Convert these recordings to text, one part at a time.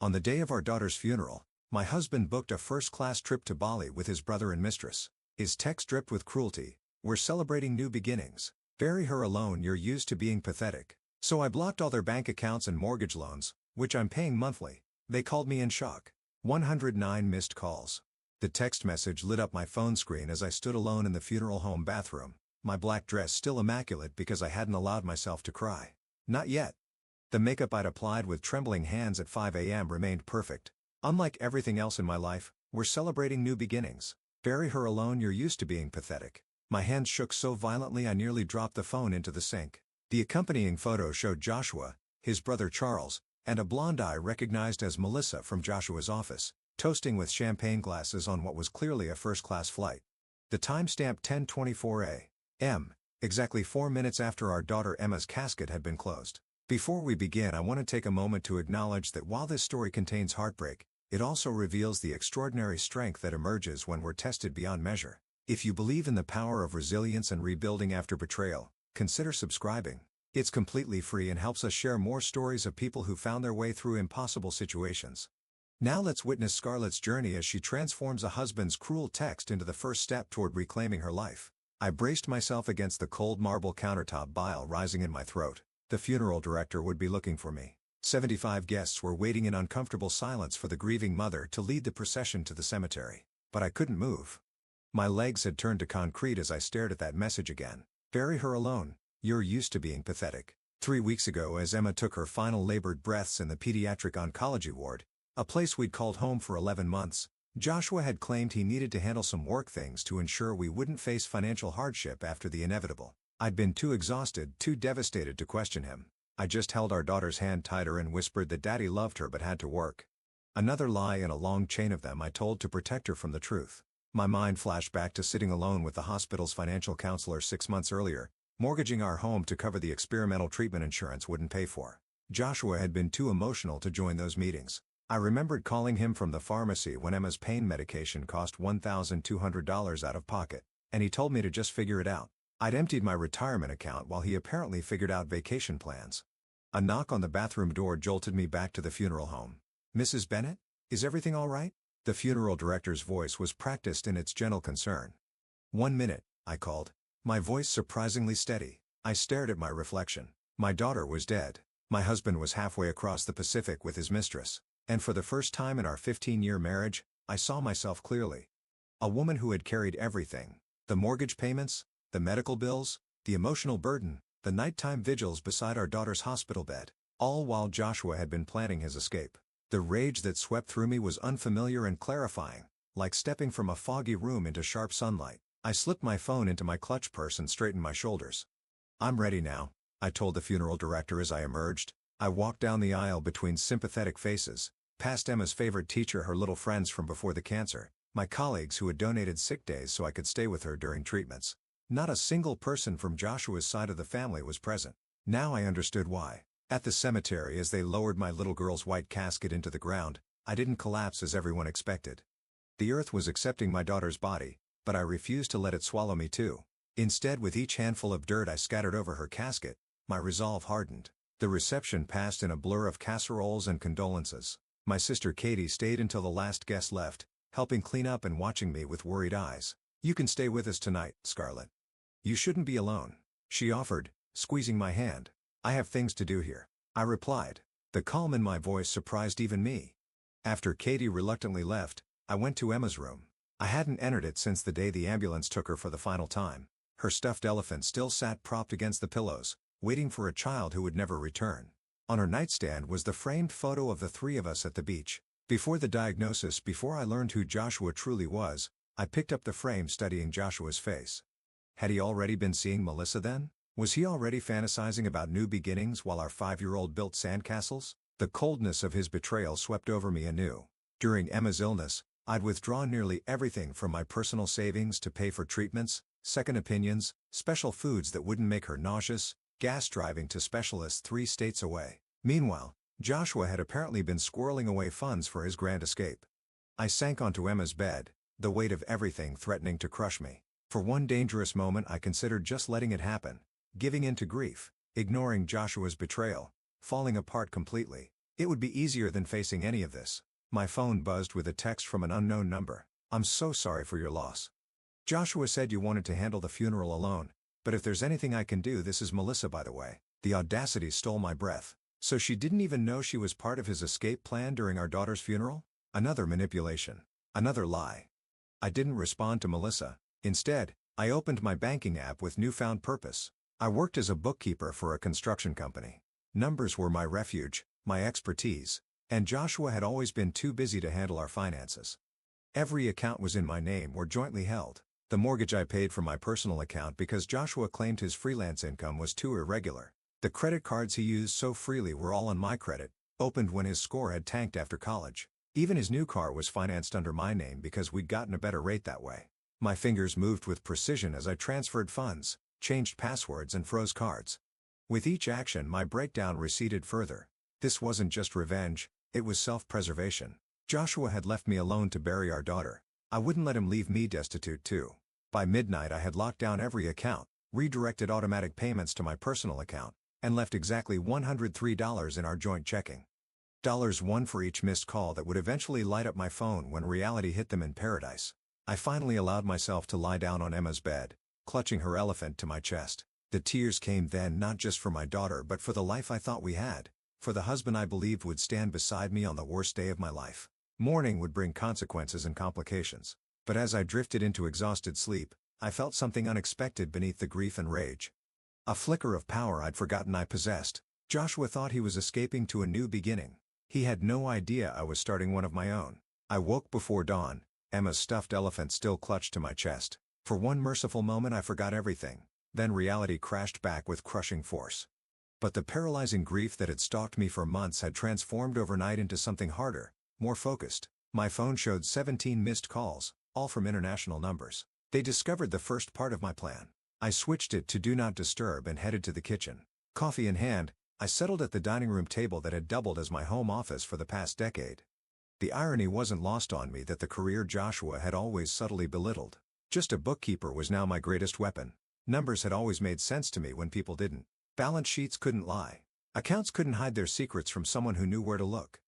On the day of our daughter's funeral, my husband booked a first-class trip to Bali with his brother and mistress. His text dripped with cruelty. "We're celebrating new beginnings. Bury her alone, you're used to being pathetic." So I blocked all their bank accounts and mortgage loans, which I'm paying monthly. They called me in shock. 109 missed calls. The text message lit up my phone screen as I stood alone in the funeral home bathroom, my black dress still immaculate because I hadn't allowed myself to cry. Not yet. The makeup I'd applied with trembling hands at 5 a.m. remained perfect. Unlike everything else in my life, we're celebrating new beginnings. Bury her alone, you're used to being pathetic. My hands shook so violently I nearly dropped the phone into the sink. The accompanying photo showed Joshua, his brother Charles, and a blonde I recognized as Melissa from Joshua's office, toasting with champagne glasses on what was clearly a first-class flight. The timestamp 10:24 a.m., exactly 4 minutes after our daughter Emma's casket had been closed. Before we begin, I want to take a moment to acknowledge that while this story contains heartbreak, it also reveals the extraordinary strength that emerges when we're tested beyond measure. If you believe in the power of resilience and rebuilding after betrayal, consider subscribing. It's completely free and helps us share more stories of people who found their way through impossible situations. Now let's witness Scarlett's journey as she transforms a husband's cruel text into the first step toward reclaiming her life. I braced myself against the cold marble countertop, bile rising in my throat. The funeral director would be looking for me. 75 guests were waiting in uncomfortable silence for the grieving mother to lead the procession to the cemetery. But I couldn't move. My legs had turned to concrete as I stared at that message again. Bury her alone, you're used to being pathetic. 3 weeks ago, as Emma took her final labored breaths in the pediatric oncology ward, a place we'd called home for 11 months, Joshua had claimed he needed to handle some work things to ensure we wouldn't face financial hardship after the inevitable. I'd been too exhausted, too devastated to question him. I just held our daughter's hand tighter and whispered that Daddy loved her but had to work. Another lie in a long chain of them I told to protect her from the truth. My mind flashed back to sitting alone with the hospital's financial counselor 6 months earlier, mortgaging our home to cover the experimental treatment insurance wouldn't pay for. Joshua had been too emotional to join those meetings. I remembered calling him from the pharmacy when Emma's pain medication cost $1,200 out of pocket, and he told me to just figure it out. I'd emptied my retirement account while he apparently figured out vacation plans. A knock on the bathroom door jolted me back to the funeral home. "Mrs. Bennett? Is everything all right?" The funeral director's voice was practiced in its gentle concern. "1 minute," I called, my voice surprisingly steady. I stared at my reflection. My daughter was dead. My husband was halfway across the Pacific with his mistress. And for the first time in our 15-year marriage, I saw myself clearly. A woman who had carried everything: the mortgage payments, the medical bills, the emotional burden, the nighttime vigils beside our daughter's hospital bed, all while Joshua had been planning his escape. The rage that swept through me was unfamiliar and clarifying, like stepping from a foggy room into sharp sunlight. I slipped my phone into my clutch purse and straightened my shoulders. "I'm ready now," I told the funeral director as I emerged. I walked down the aisle between sympathetic faces, past Emma's favorite teacher, her little friends from before the cancer, my colleagues who had donated sick days so I could stay with her during treatments. Not a single person from Joshua's side of the family was present. Now I understood why. At the cemetery, as they lowered my little girl's white casket into the ground, I didn't collapse as everyone expected. The earth was accepting my daughter's body, but I refused to let it swallow me too. Instead, with each handful of dirt I scattered over her casket, my resolve hardened. The reception passed in a blur of casseroles and condolences. My sister Katie stayed until the last guest left, helping clean up and watching me with worried eyes. "You can stay with us tonight, Scarlett. You shouldn't be alone," she offered, squeezing my hand. "I have things to do here," I replied. The calm in my voice surprised even me. After Katie reluctantly left, I went to Emma's room. I hadn't entered it since the day the ambulance took her for the final time. Her stuffed elephant still sat propped against the pillows, waiting for a child who would never return. On her nightstand was the framed photo of the 3 of us at the beach. Before the diagnosis, before I learned who Joshua truly was, I picked up the frame, studying Joshua's face. Had he already been seeing Melissa then? Was he already fantasizing about new beginnings while our 5-year-old built sandcastles? The coldness of his betrayal swept over me anew. During Emma's illness, I'd withdrawn nearly everything from my personal savings to pay for treatments, second opinions, special foods that wouldn't make her nauseous, gas driving to specialists 3 states away. Meanwhile, Joshua had apparently been squirreling away funds for his grand escape. I sank onto Emma's bed, the weight of everything threatening to crush me. For one dangerous moment I considered just letting it happen, giving in to grief, ignoring Joshua's betrayal, falling apart completely. It would be easier than facing any of this. My phone buzzed with a text from an unknown number. I'm so sorry for your loss. Joshua said you wanted to handle the funeral alone, but if there's anything I can do, this is Melissa, by the way. The audacity stole my breath. So she didn't even know she was part of his escape plan during our daughter's funeral? Another manipulation. Another lie. I didn't respond to Melissa. Instead, I opened my banking app with newfound purpose. I worked as a bookkeeper for a construction company. Numbers were my refuge, my expertise, and Joshua had always been too busy to handle our finances. Every account was in my name or jointly held. The mortgage I paid from my personal account because Joshua claimed his freelance income was too irregular. The credit cards he used so freely were all on my credit, opened when his score had tanked after college. Even his new car was financed under my name because we'd gotten a better rate that way. My fingers moved with precision as I transferred funds, changed passwords and froze cards. With each action my breakdown receded further. This wasn't just revenge, it was self-preservation. Joshua had left me alone to bury our daughter. I wouldn't let him leave me destitute too. By midnight I had locked down every account, redirected automatic payments to my personal account, and left exactly $103 in our joint checking. $1 for each missed call that would eventually light up my phone when reality hit them in paradise. I finally allowed myself to lie down on Emma's bed, clutching her elephant to my chest. The tears came then not just for my daughter but for the life I thought we had, for the husband I believed would stand beside me on the worst day of my life. Mourning would bring consequences and complications. But as I drifted into exhausted sleep, I felt something unexpected beneath the grief and rage. A flicker of power I'd forgotten I possessed. Joshua thought he was escaping to a new beginning. He had no idea I was starting one of my own. I woke before dawn, Emma's stuffed elephant still clutched to my chest. For one merciful moment I forgot everything. Then reality crashed back with crushing force. But the paralyzing grief that had stalked me for months had transformed overnight into something harder, more focused. My phone showed 17 missed calls, all from international numbers. They discovered the first part of my plan. I switched it to Do Not Disturb and headed to the kitchen. Coffee in hand, I settled at the dining room table that had doubled as my home office for the past decade. The irony wasn't lost on me that the career Joshua had always subtly belittled. Just a bookkeeper was now my greatest weapon. Numbers had always made sense to me when people didn't. Balance sheets couldn't lie. Accounts couldn't hide their secrets from someone who knew where to look.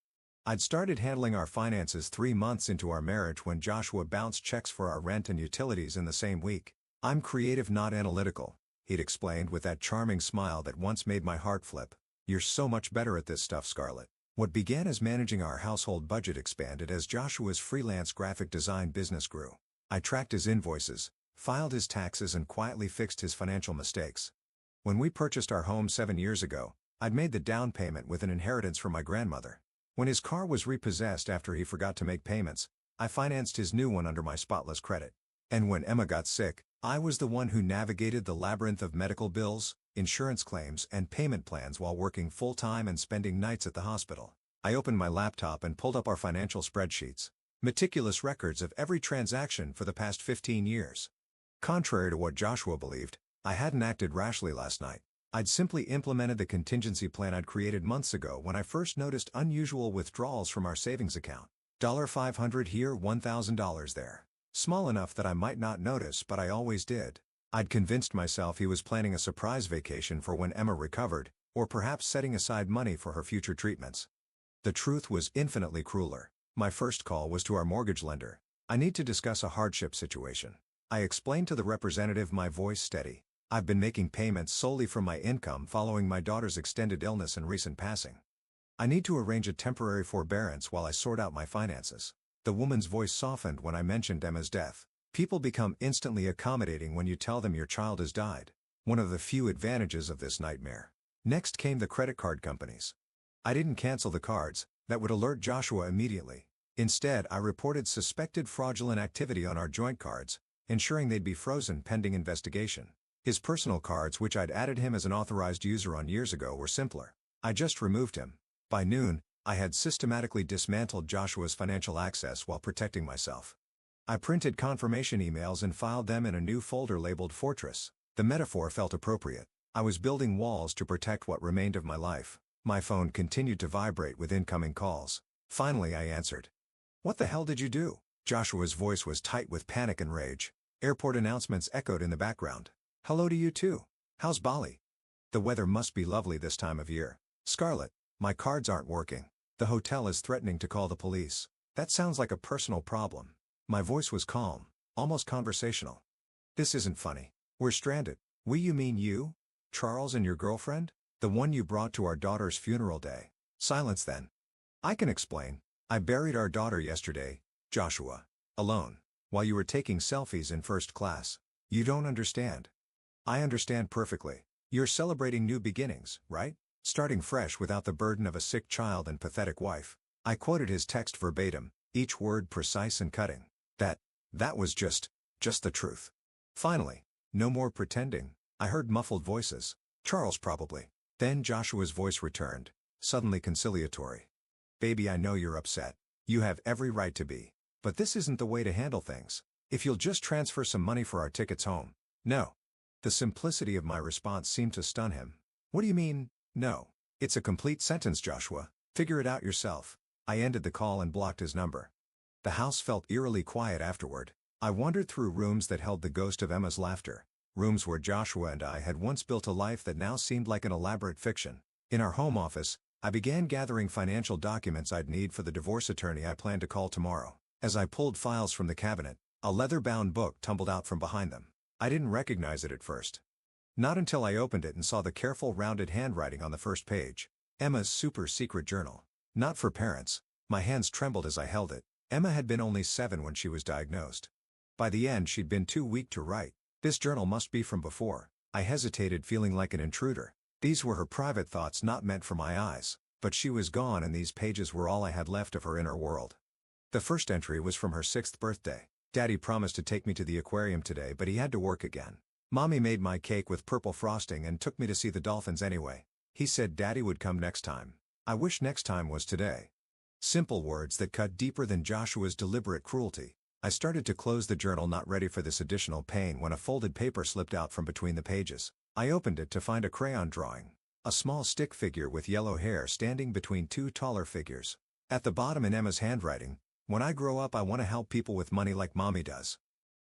I'd started handling our finances 3 months into our marriage when Joshua bounced checks for our rent and utilities in the same week. I'm creative, not analytical, he'd explained with that charming smile that once made my heart flip. You're so much better at this stuff, Scarlett. What began as managing our household budget expanded as Joshua's freelance graphic design business grew. I tracked his invoices, filed his taxes and quietly fixed his financial mistakes. When we purchased our home 7 years ago, I'd made the down payment with an inheritance from my grandmother. When his car was repossessed after he forgot to make payments, I financed his new one under my spotless credit. And when Emma got sick, I was the one who navigated the labyrinth of medical bills, insurance claims and payment plans while working full-time and spending nights at the hospital. I opened my laptop and pulled up our financial spreadsheets. Meticulous records of every transaction for the past 15 years. Contrary to what Joshua believed, I hadn't acted rashly last night. I'd simply implemented the contingency plan I'd created months ago when I first noticed unusual withdrawals from our savings account. $500 here, $1,000 there. Small enough that I might not notice, but I always did. I'd convinced myself he was planning a surprise vacation for when Emma recovered, or perhaps setting aside money for her future treatments. The truth was infinitely crueler. My first call was to our mortgage lender. I need to discuss a hardship situation. I explained to the representative, my voice steady. I've been making payments solely from my income following my daughter's extended illness and recent passing. I need to arrange a temporary forbearance while I sort out my finances. The woman's voice softened when I mentioned Emma's death. People become instantly accommodating when you tell them your child has died. One of the few advantages of this nightmare. Next came the credit card companies. I didn't cancel the cards, that would alert Joshua immediately. Instead, I reported suspected fraudulent activity on our joint cards, ensuring they'd be frozen pending investigation. His personal cards, which I'd added him as an authorized user on years ago, were simpler. I just removed him. By noon, I had systematically dismantled Joshua's financial access while protecting myself. I printed confirmation emails and filed them in a new folder labeled Fortress. The metaphor felt appropriate. I was building walls to protect what remained of my life. My phone continued to vibrate with incoming calls. Finally I answered. "What the hell did you do?" Joshua's voice was tight with panic and rage. Airport announcements echoed in the background. "Hello to you too. How's Bali? The weather must be lovely this time of year." "Scarlett, my cards aren't working. The hotel is threatening to call the police. That sounds like a personal problem. My voice was calm, almost conversational. This isn't funny. We're stranded. We, you mean you? Charles and your girlfriend? The one you brought to our daughter's funeral day. Silence then. I can explain. I buried our daughter yesterday, Joshua. Alone. While you were taking selfies in first class. You don't understand. I understand perfectly. You're celebrating new beginnings, right? Starting fresh without the burden of a sick child and pathetic wife. I quoted his text verbatim, each word precise and cutting. That was just the truth. Finally, no more pretending. I heard muffled voices. Charles probably. Then Joshua's voice returned, suddenly conciliatory. Baby, I know you're upset. You have every right to be. But this isn't the way to handle things. If you'll just transfer some money for our tickets home. No. The simplicity of my response seemed to stun him. What do you mean, no? It's a complete sentence, Joshua. Figure it out yourself. I ended the call and blocked his number. The house felt eerily quiet afterward. I wandered through rooms that held the ghost of Emma's laughter. Rooms where Joshua and I had once built a life that now seemed like an elaborate fiction. In our home office, I began gathering financial documents I'd need for the divorce attorney I planned to call tomorrow. As I pulled files from the cabinet, a leather-bound book tumbled out from behind them. I didn't recognize it at first. Not until I opened it and saw the careful rounded handwriting on the first page. Emma's super secret journal. Not for parents. My hands trembled as I held it. Emma had been only 7 when she was diagnosed. By the end she'd been too weak to write. This journal must be from before. I hesitated, feeling like an intruder. These were her private thoughts, not meant for my eyes. But she was gone and these pages were all I had left of her inner world. The first entry was from her 6th birthday. Daddy promised to take me to the aquarium today, but he had to work again. Mommy made my cake with purple frosting and took me to see the dolphins anyway. He said Daddy would come next time. I wish next time was today. Simple words that cut deeper than Joshua's deliberate cruelty. I started to close the journal, not ready for this additional pain, when a folded paper slipped out from between the pages. I opened it to find a crayon drawing. A small stick figure with yellow hair standing between 2 taller figures. At the bottom in Emma's handwriting, when I grow up I want to help people with money like Mommy does.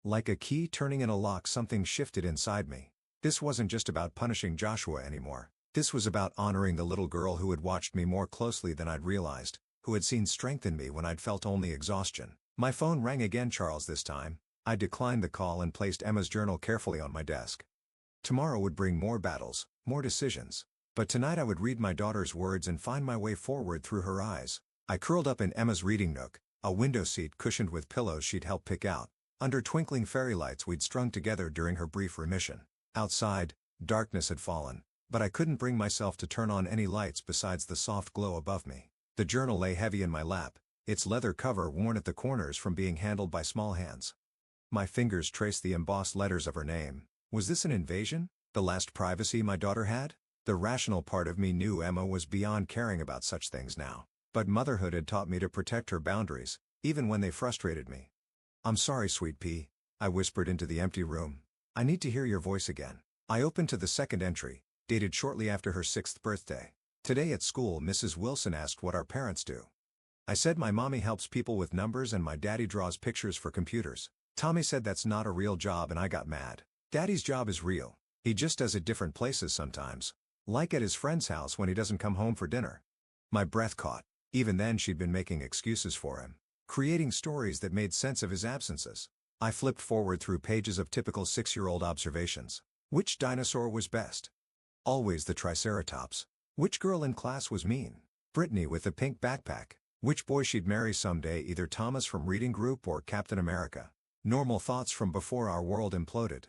Like a key turning in a lock, something shifted inside me. This wasn't just about punishing Joshua anymore. This was about honoring the little girl who had watched me more closely than I'd realized, who had seen strength in me when I'd felt only exhaustion. My phone rang again, Charles this time. I declined the call and placed Emma's journal carefully on my desk. Tomorrow would bring more battles, more decisions. But tonight I would read my daughter's words and find my way forward through her eyes. I curled up in Emma's reading nook, a window seat cushioned with pillows she'd helped pick out, under twinkling fairy lights we'd strung together during her brief remission. Outside, darkness had fallen, but I couldn't bring myself to turn on any lights besides the soft glow above me. The journal lay heavy in my lap, its leather cover worn at the corners from being handled by small hands. My fingers traced the embossed letters of her name. Was this an invasion? The last privacy my daughter had? The rational part of me knew Emma was beyond caring about such things now. But motherhood had taught me to protect her boundaries, even when they frustrated me. I'm sorry, sweet pea, I whispered into the empty room. I need to hear your voice again. I opened to the second entry, dated shortly after her 6th birthday. Today at school, Mrs. Wilson asked what our parents do. I said my mommy helps people with numbers and my daddy draws pictures for computers. Tommy said that's not a real job and I got mad. Daddy's job is real. He just does it different places sometimes. Like at his friend's house when he doesn't come home for dinner. My breath caught. Even then she'd been making excuses for him. Creating stories that made sense of his absences. I flipped forward through pages of typical 6-year-old observations. Which dinosaur was best? Always the Triceratops. Which girl in class was mean? Brittany with the pink backpack. Which boy she'd marry someday, either Thomas from reading group or Captain America. Normal thoughts from before our world imploded.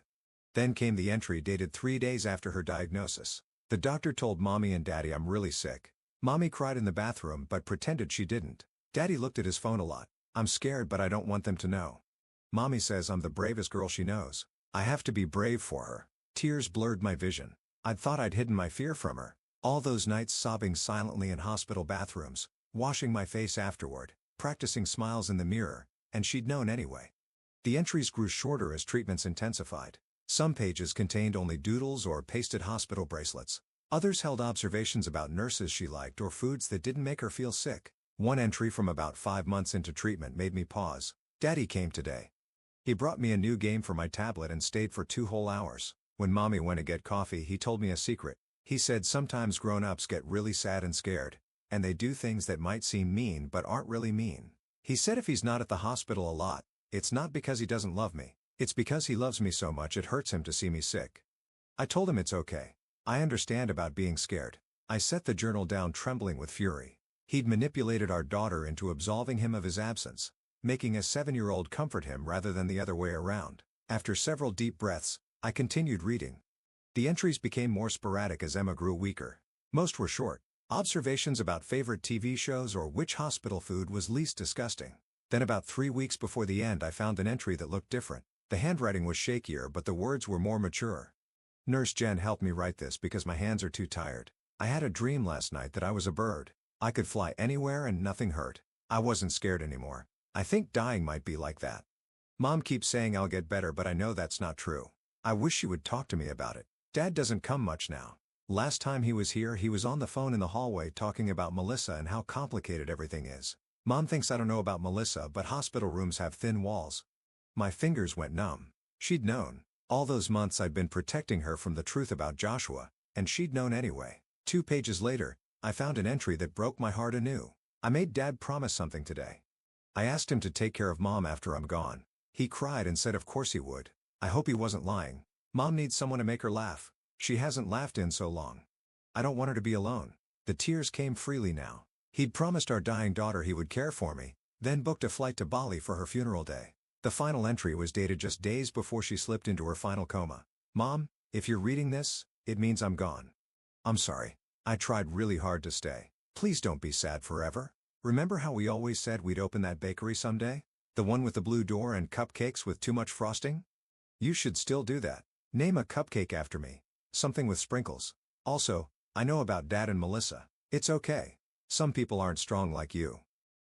Then came the entry dated 3 days after her diagnosis. The doctor told Mommy and Daddy I'm really sick. Mommy cried in the bathroom but pretended she didn't. Daddy looked at his phone a lot. I'm scared but I don't want them to know. Mommy says I'm the bravest girl she knows. I have to be brave for her. Tears blurred my vision. I'd thought I'd hidden my fear from her. All those nights sobbing silently in hospital bathrooms, washing my face afterward, practicing smiles in the mirror, and she'd known anyway. The entries grew shorter as treatments intensified. Some pages contained only doodles or pasted hospital bracelets. Others held observations about nurses she liked or foods that didn't make her feel sick. One entry from about 5 months into treatment made me pause. Daddy came today. He brought me a new game for my tablet and stayed for 2 whole hours. When Mommy went to get coffee, he told me a secret. He said sometimes grown-ups get really sad and scared. and they do things that might seem mean but aren't really mean. He said if he's not at the hospital a lot, it's not because he doesn't love me, it's because he loves me so much it hurts him to see me sick. I told him it's okay. I understand about being scared. I set the journal down trembling with fury. He'd manipulated our daughter into absolving him of his absence, making a 7-year-old comfort him rather than the other way around. After several deep breaths, I continued reading. The entries became more sporadic as Emma grew weaker. Most were short. Observations about favorite TV shows or which hospital food was least disgusting. Then about 3 weeks before the end I found an entry that looked different. The handwriting was shakier but the words were more mature. Nurse Jen helped me write this because my hands are too tired. I had a dream last night that I was a bird. I could fly anywhere and nothing hurt. I wasn't scared anymore. I think dying might be like that. Mom keeps saying I'll get better but I know that's not true. I wish she would talk to me about it. Dad doesn't come much now. Last time he was here he was on the phone in the hallway talking about Melissa and how complicated everything is. Mom thinks I don't know about Melissa but hospital rooms have thin walls. My fingers went numb. She'd known. All those months I'd been protecting her from the truth about Joshua, and she'd known anyway. 2 pages later, I found an entry that broke my heart anew. I made Dad promise something today. I asked him to take care of Mom after I'm gone. He cried and said of course he would. I hope he wasn't lying. Mom needs someone to make her laugh. She hasn't laughed in so long. I don't want her to be alone. The tears came freely now. He'd promised our dying daughter he would care for me, then booked a flight to Bali for her funeral day. The final entry was dated just days before she slipped into her final coma. Mom, if you're reading this, it means I'm gone. I'm sorry. I tried really hard to stay. Please don't be sad forever. Remember how we always said we'd open that bakery someday? The one with the blue door and cupcakes with too much frosting? You should still do that. Name a cupcake after me. Something with sprinkles. Also, I know about Dad and Melissa. It's okay. Some people aren't strong like you.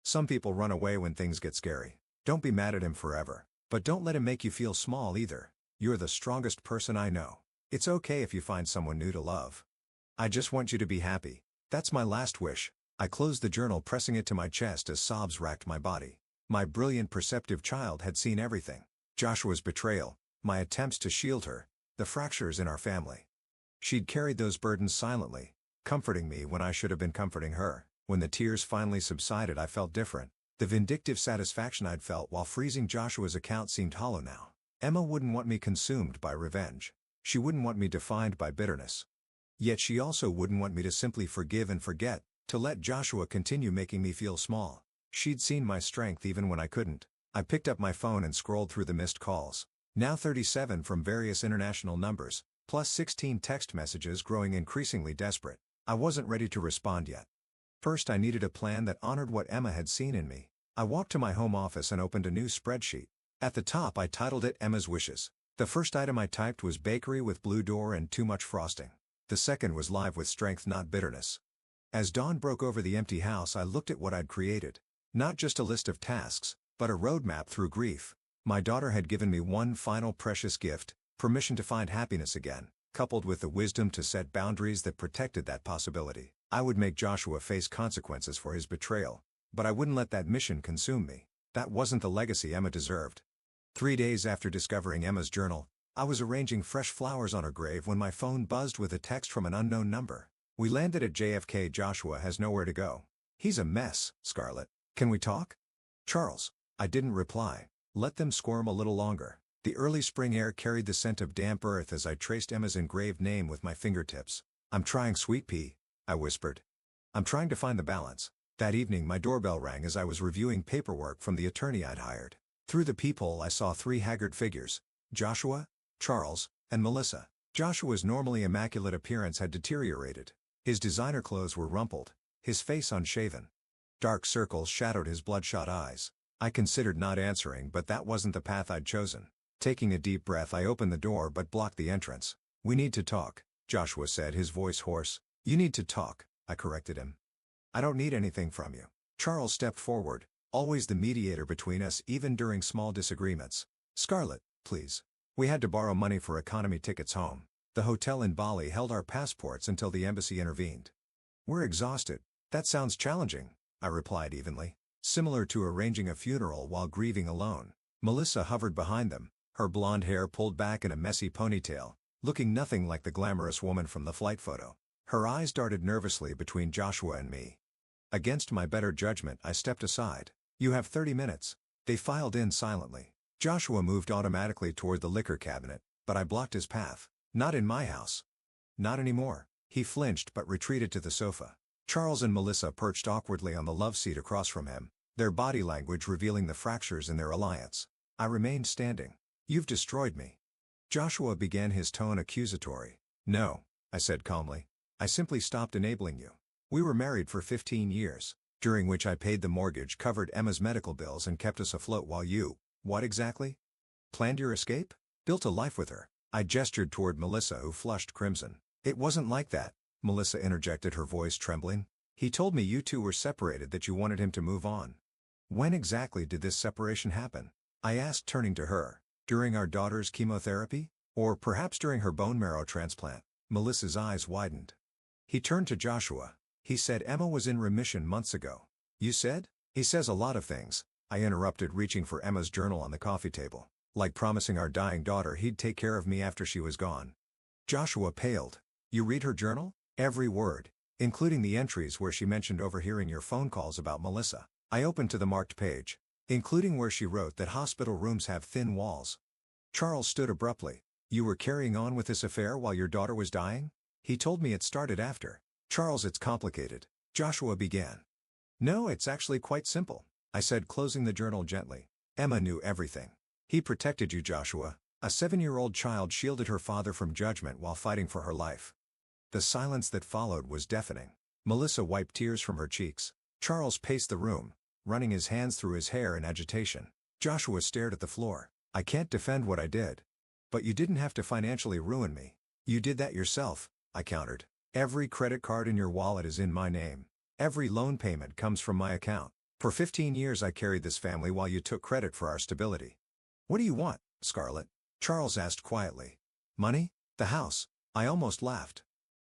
Some people run away when things get scary. Don't be mad at him forever. But don't let him make you feel small either. You're the strongest person I know. It's okay if you find someone new to love. I just want you to be happy. That's my last wish. I closed the journal pressing it to my chest as sobs racked my body. My brilliant perceptive child had seen everything. Joshua's betrayal, my attempts to shield her, the fractures in our family. She'd carried those burdens silently, comforting me when I should have been comforting her. When the tears finally subsided I felt different. The vindictive satisfaction I'd felt while freezing Joshua's account seemed hollow now. Emma wouldn't want me consumed by revenge. She wouldn't want me defined by bitterness. Yet she also wouldn't want me to simply forgive and forget, to let Joshua continue making me feel small. She'd seen my strength even when I couldn't. I picked up my phone and scrolled through the missed calls. Now 37 from various international numbers, plus 16 text messages growing increasingly desperate. I wasn't ready to respond yet. First I needed a plan that honored what Emma had seen in me. I walked to my home office and opened a new spreadsheet. At the top I titled it Emma's Wishes. The first item I typed was bakery with blue door and too much frosting. The second was live with strength not bitterness. As dawn broke over the empty house I looked at what I'd created. Not just a list of tasks, but a roadmap through grief. My daughter had given me one final precious gift, permission to find happiness again, coupled with the wisdom to set boundaries that protected that possibility. I would make Joshua face consequences for his betrayal, but I wouldn't let that mission consume me. That wasn't the legacy Emma deserved. 3 days after discovering Emma's journal, I was arranging fresh flowers on her grave when my phone buzzed with a text from an unknown number. We landed at JFK. Joshua has nowhere to go. He's a mess, Scarlett. Can we talk? Charles. I didn't reply. Let them squirm a little longer. The early spring air carried the scent of damp earth as I traced Emma's engraved name with my fingertips. I'm trying, sweet pea, I whispered. I'm trying to find the balance. That evening my doorbell rang as I was reviewing paperwork from the attorney I'd hired. Through the peephole I saw 3 haggard figures: Joshua, Charles, and Melissa. Joshua's normally immaculate appearance had deteriorated. His designer clothes were rumpled, his face unshaven. Dark circles shadowed his bloodshot eyes. I considered not answering, but that wasn't the path I'd chosen. Taking a deep breath I opened the door but blocked the entrance. We need to talk, Joshua said, his voice hoarse. You need to talk, I corrected him. I don't need anything from you. Charles stepped forward, always the mediator between us even during small disagreements. Scarlett, please. We had to borrow money for economy tickets home. The hotel in Bali held our passports until the embassy intervened. We're exhausted. That sounds challenging, I replied evenly. Similar to arranging a funeral while grieving alone. Melissa hovered behind them, her blonde hair pulled back in a messy ponytail, looking nothing like the glamorous woman from the flight photo. Her eyes darted nervously between Joshua and me. Against my better judgment, I stepped aside. You have 30 minutes. They filed in silently. Joshua moved automatically toward the liquor cabinet, but I blocked his path. Not in my house. Not anymore. He flinched but retreated to the sofa. Charles and Melissa perched awkwardly on the love seat across from him, their body language revealing the fractures in their alliance. I remained standing. You've destroyed me. Joshua began, his tone accusatory. No, I said calmly. I simply stopped enabling you. We were married for 15 years, during which I paid the mortgage, covered Emma's medical bills, and kept us afloat while you, what exactly? Planned your escape? Built a life with her. I gestured toward Melissa, who flushed crimson. It wasn't like that, Melissa interjected, her voice trembling. He told me you two were separated, that you wanted him to move on. When exactly did this separation happen? I asked, turning to her. During our daughter's chemotherapy? Or perhaps during her bone marrow transplant? Melissa's eyes widened. He turned to Joshua. He said Emma was in remission months ago. You said? He says a lot of things, I interrupted, reaching for Emma's journal on the coffee table. Like promising our dying daughter he'd take care of me after she was gone. Joshua paled. You read her journal? Every word, including the entries where she mentioned overhearing your phone calls about Melissa. I opened to the marked page, including where she wrote that hospital rooms have thin walls. Charles stood abruptly. You were carrying on with this affair while your daughter was dying? He told me it started after. Charles, it's complicated, Joshua began. No, it's actually quite simple, I said, closing the journal gently. Emma knew everything. He protected you, Joshua. A 7-year-old child shielded her father from judgment while fighting for her life. The silence that followed was deafening. Melissa wiped tears from her cheeks. Charles paced the room, running his hands through his hair in agitation. Joshua stared at the floor. I can't defend what I did. But you didn't have to financially ruin me. You did that yourself, I countered. Every credit card in your wallet is in my name. Every loan payment comes from my account. For 15 years I carried this family while you took credit for our stability. What do you want, Scarlett? Charles asked quietly. Money? The house. I almost laughed.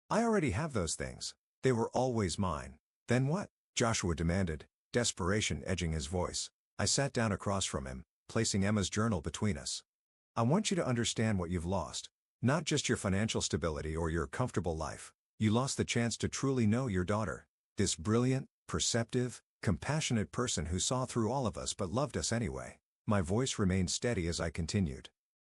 I already have those things. They were always mine. Then what? Joshua demanded, desperation edging his voice. I sat down across from him, placing Emma's journal between us. I want you to understand what you've lost. Not just your financial stability or your comfortable life. You lost the chance to truly know your daughter. This brilliant, perceptive, compassionate person who saw through all of us but loved us anyway. My voice remained steady as I continued.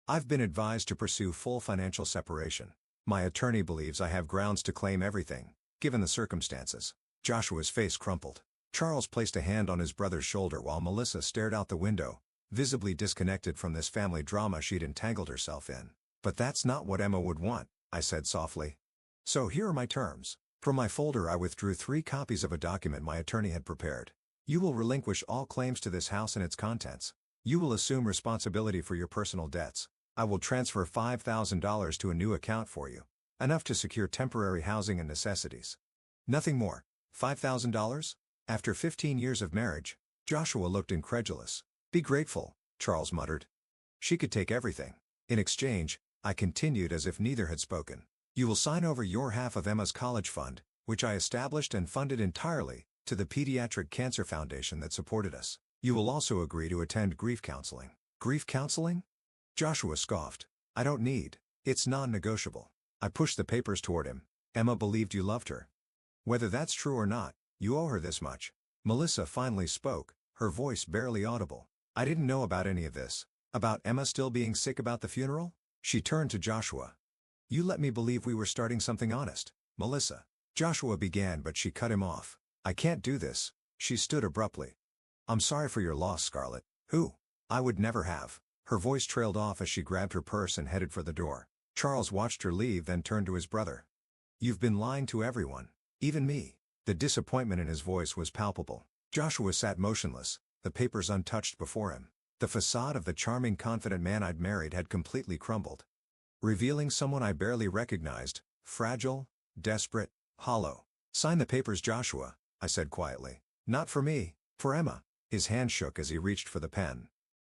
I've been advised to pursue full financial separation. My attorney believes I have grounds to claim everything, given the circumstances. Joshua's face crumpled. Charles placed a hand on his brother's shoulder while Melissa stared out the window, visibly disconnected from this family drama she'd entangled herself in. But that's not what Emma would want, I said softly. So here are my terms. From my folder I withdrew 3 copies of a document my attorney had prepared. You will relinquish all claims to this house and its contents. You will assume responsibility for your personal debts. I will transfer $5,000 to a new account for you. Enough to secure temporary housing and necessities. Nothing more. $5,000? After 15 years of marriage? Joshua looked incredulous. Be grateful, Charles muttered. She could take everything. In exchange, I continued as if neither had spoken. You will sign over your half of Emma's college fund, which I established and funded entirely, to the Pediatric Cancer Foundation that supported us. You will also agree to attend grief counseling. Grief counseling? Joshua scoffed. I don't need. It's non-negotiable. I pushed the papers toward him. Emma believed you loved her. Whether that's true or not, you owe her this much. Melissa finally spoke, her voice barely audible. I didn't know about any of this. About Emma still being sick, about the funeral? She turned to Joshua. You let me believe we were starting something honest, Melissa. Joshua began, but she cut him off. I can't do this. She stood abruptly. I'm sorry for your loss, Scarlett. Who? I would never have. Her voice trailed off as she grabbed her purse and headed for the door. Charles watched her leave, then turned to his brother. You've been lying to everyone. Even me. The disappointment in his voice was palpable. Joshua sat motionless, the papers untouched before him. The facade of the charming, confident man I'd married had completely crumbled, revealing someone I barely recognized, fragile, desperate, hollow. Sign the papers, Joshua, I said quietly. Not for me, for Emma. His hand shook as he reached for the pen.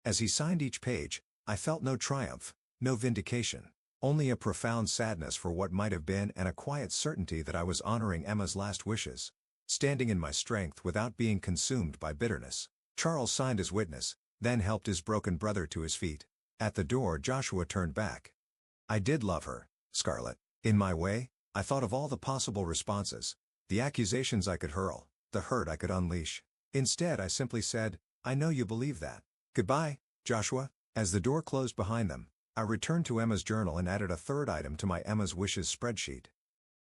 As he signed each page, I felt no triumph, no vindication, only a profound sadness for what might have been and a quiet certainty that I was honoring Emma's last wishes, standing in my strength without being consumed by bitterness. Charles signed as witness, then helped his broken brother to his feet. At the door, Joshua turned back. I did love her, Scarlett. In my way, I thought of all the possible responses, the accusations I could hurl, the hurt I could unleash. Instead, I simply said, "I know you believe that. Goodbye, Joshua." As the door closed behind them, I returned to Emma's journal and added a third item to my Emma's Wishes spreadsheet.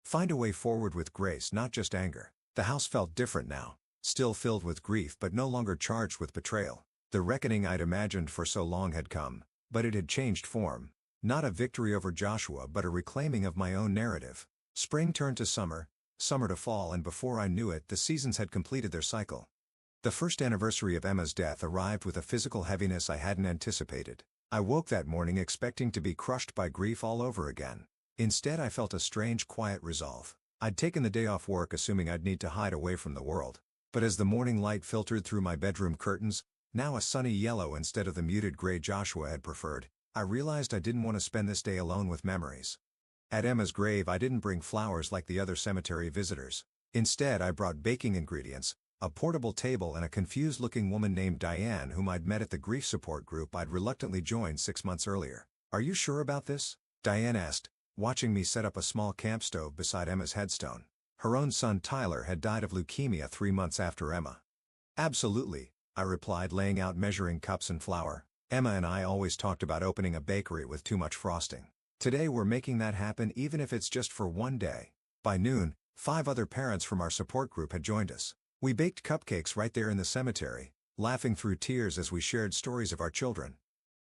Find a way forward with grace, not just anger. The house felt different now, still filled with grief but no longer charged with betrayal. The reckoning I'd imagined for so long had come, but it had changed form. Not a victory over Joshua but a reclaiming of my own narrative. Spring turned to summer, summer to fall, and before I knew it the seasons had completed their cycle. The first anniversary of Emma's death arrived with a physical heaviness I hadn't anticipated. I woke that morning expecting to be crushed by grief all over again. Instead, I felt a strange, quiet resolve. I'd taken the day off work assuming I'd need to hide away from the world. But as the morning light filtered through my bedroom curtains, now a sunny yellow instead of the muted gray Joshua had preferred, I realized I didn't want to spend this day alone with memories. At Emma's grave, I didn't bring flowers like the other cemetery visitors. Instead, I brought baking ingredients, a portable table, and a confused-looking woman named Diane whom I'd met at the grief support group I'd reluctantly joined 6 months earlier. "Are you sure about this?" Diane asked, watching me set up a small camp stove beside Emma's headstone. Her own son Tyler had died of leukemia 3 months after Emma. "Absolutely," I replied, laying out measuring cups and flour. "Emma and I always talked about opening a bakery with too much frosting. Today we're making that happen, even if it's just for one day." By noon, 5 other parents from our support group had joined us. We baked cupcakes right there in the cemetery, laughing through tears as we shared stories of our children.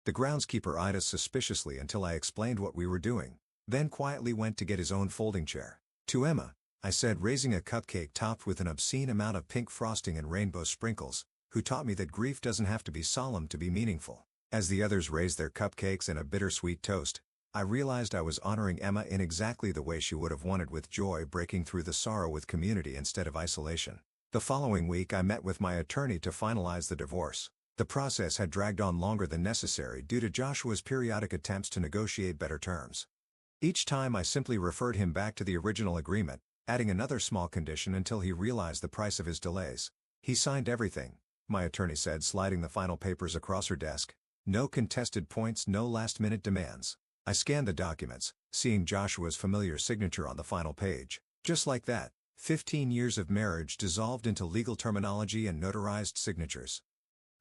The groundskeeper eyed us suspiciously until I explained what we were doing, then quietly went to get his own folding chair. "To Emma," I said, raising a cupcake topped with an obscene amount of pink frosting and rainbow sprinkles, "who taught me that grief doesn't have to be solemn to be meaningful." As the others raised their cupcakes and a bittersweet toast, I realized I was honoring Emma in exactly the way she would have wanted, with joy breaking through the sorrow with community instead of isolation. The following week I met with my attorney to finalize the divorce. The process had dragged on longer than necessary due to Joshua's periodic attempts to negotiate better terms. Each time I simply referred him back to the original agreement, adding another small condition until he realized the price of his delays. "He signed everything," my attorney said, sliding the final papers across her desk. "No contested points, no last-minute demands." I scanned the documents, seeing Joshua's familiar signature on the final page. Just like that, 15 years of marriage dissolved into legal terminology and notarized signatures.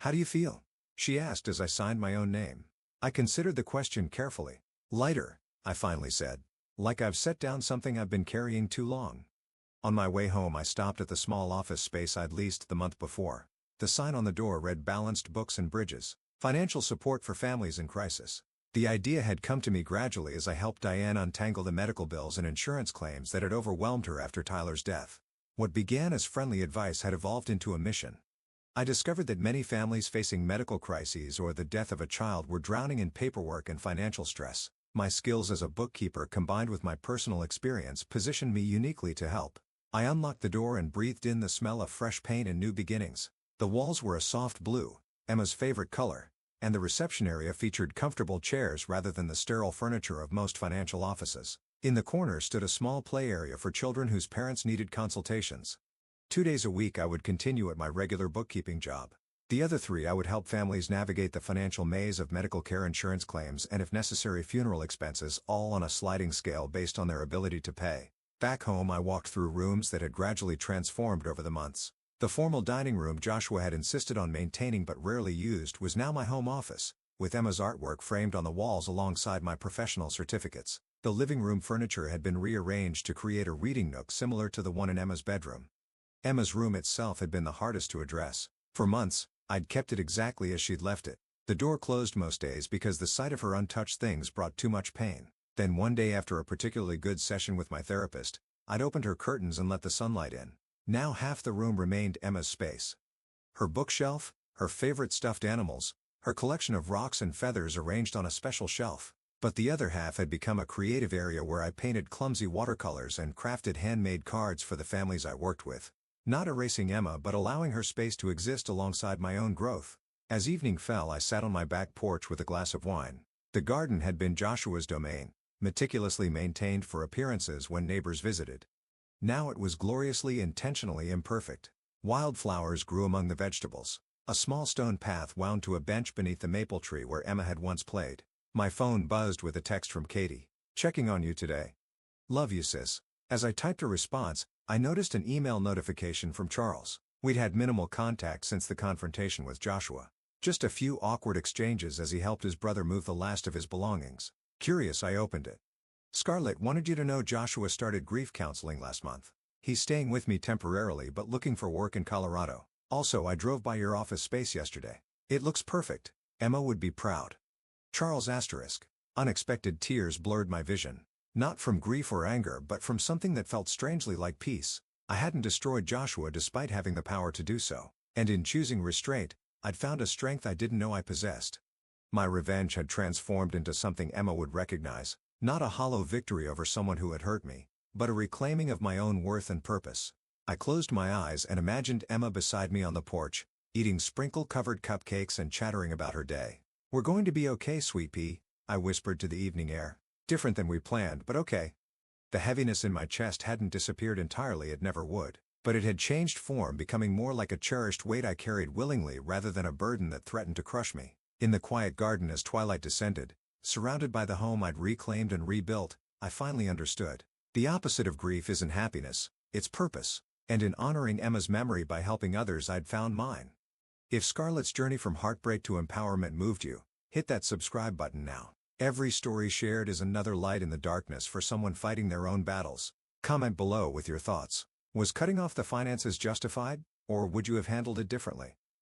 "How do you feel?" she asked as I signed my own name. I considered the question carefully. "Lighter," I finally said. "Like I've set down something I've been carrying too long." On my way home I stopped at the small office space I'd leased the month before. The sign on the door read "Balanced Books and Bridges, Financial Support for Families in Crisis." The idea had come to me gradually as I helped Diane untangle the medical bills and insurance claims that had overwhelmed her after Tyler's death. What began as friendly advice had evolved into a mission. I discovered that many families facing medical crises or the death of a child were drowning in paperwork and financial stress. My skills as a bookkeeper combined with my personal experience positioned me uniquely to help. I unlocked the door and breathed in the smell of fresh paint and new beginnings. The walls were a soft blue, Emma's favorite color, and the reception area featured comfortable chairs rather than the sterile furniture of most financial offices. In the corner stood a small play area for children whose parents needed consultations. 2 days a week I would continue at my regular bookkeeping job. The other 3 I would help families navigate the financial maze of medical care insurance claims and, if necessary, funeral expenses, all on a sliding scale based on their ability to pay. Back home I walked through rooms that had gradually transformed over the months. The formal dining room Joshua had insisted on maintaining but rarely used was now my home office, with Emma's artwork framed on the walls alongside my professional certificates. The living room furniture had been rearranged to create a reading nook similar to the one in Emma's bedroom. Emma's room itself had been the hardest to address. For months, I'd kept it exactly as she'd left it. The door closed most days because the sight of her untouched things brought too much pain. Then one day, after a particularly good session with my therapist, I'd opened her curtains and let the sunlight in. Now half the room remained Emma's space. Her bookshelf, her favorite stuffed animals, her collection of rocks and feathers arranged on a special shelf. But the other half had become a creative area where I painted clumsy watercolors and crafted handmade cards for the families I worked with. Not erasing Emma but allowing her space to exist alongside my own growth. As evening fell I sat on my back porch with a glass of wine. The garden had been Joshua's domain, meticulously maintained for appearances when neighbors visited. Now it was gloriously intentionally imperfect. Wildflowers grew among the vegetables. A small stone path wound to a bench beneath the maple tree where Emma had once played. My phone buzzed with a text from Katie. "Checking on you today. Love you, sis." As I typed a response, I noticed an email notification from Charles. We'd had minimal contact since the confrontation with Joshua. Just a few awkward exchanges as he helped his brother move the last of his belongings. Curious, I opened it. Scarlett wanted you to know Joshua started grief counseling last month. He's staying with me temporarily but looking for work in Colorado. Also, I drove by your office space yesterday. It looks perfect. Emma would be proud. Charles asterisk. Unexpected tears blurred my vision. Not from grief or anger but from something that felt strangely like peace. I hadn't destroyed Joshua despite having the power to do so. And in choosing restraint, I'd found a strength I didn't know I possessed. My revenge had transformed into something Emma would recognize, not a hollow victory over someone who had hurt me, but a reclaiming of my own worth and purpose. I closed my eyes and imagined Emma beside me on the porch, eating sprinkle-covered cupcakes and chattering about her day. "We're going to be okay, sweet pea," I whispered to the evening air. "Different than we planned, but okay." The heaviness in my chest hadn't disappeared entirely, it never would. But it had changed form, becoming more like a cherished weight I carried willingly rather than a burden that threatened to crush me. In the quiet garden as twilight descended, surrounded by the home I'd reclaimed and rebuilt, I finally understood. The opposite of grief isn't happiness, it's purpose. And in honoring Emma's memory by helping others, I'd found mine. If Scarlett's journey from heartbreak to empowerment moved you, hit that subscribe button now. Every story shared is another light in the darkness for someone fighting their own battles. Comment below with your thoughts. Was cutting off the finances justified, or would you have handled it differently?